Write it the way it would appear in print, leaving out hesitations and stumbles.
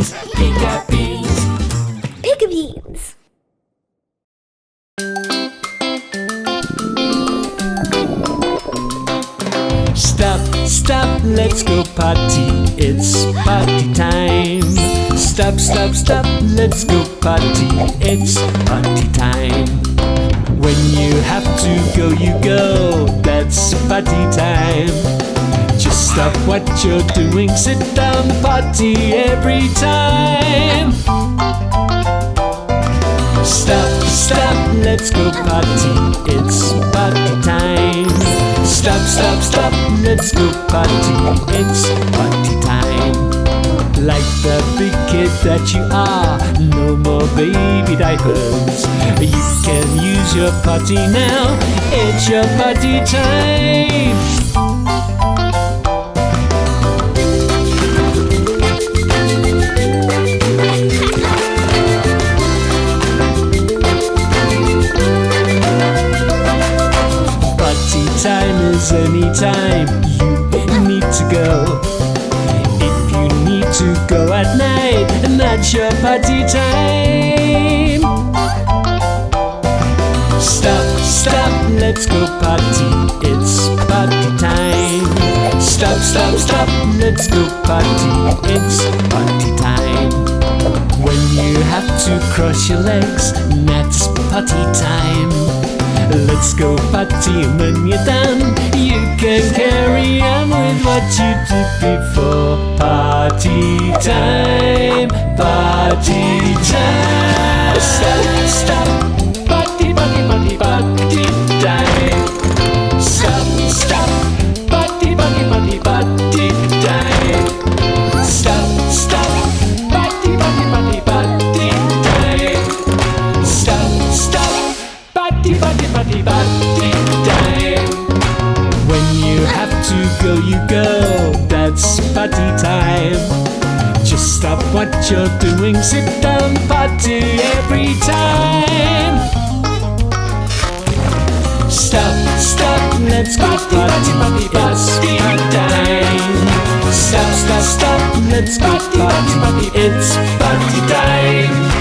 Peekabeans, Peekabeans. Peekabeans. Stop, stop, let's go potty. It's potty time. Stop, stop, stop, let's go potty. It's potty time. When you have to go, you go. That's potty time. Just stop what you're doing. Sit down, potty every time. Stop, stop, let's go potty. It's potty time. Stop, stop, stop, let's go potty. It's potty time. Like the big kid that you are, no more baby diapers. You can use your potty now. It's your potty time. Time is any time you need to go. If you need to go at night, and that's your potty time. Stop, stop, let's go potty. It's potty time. Stop, stop, stop, let's go potty. It's potty time. When you have to cross your legs, that's potty time. Let's go potty, when you're done, you can carry on with what you did before. Potty time, potty time. Stop, stop, potty, potty, potty, potty time. Stop, stop, potty, potty, potty, potty time. Stop, stop, potty, potty, potty, potty time. Stop, stop, potty, potty, potty, potty time. When you have to go, you go. That's potty time. Just stop what you're doing. Sit down, potty every time. Stop, stop, let's go potty. It's potty time. Stop, stop, stop, let's go potty. It's potty time.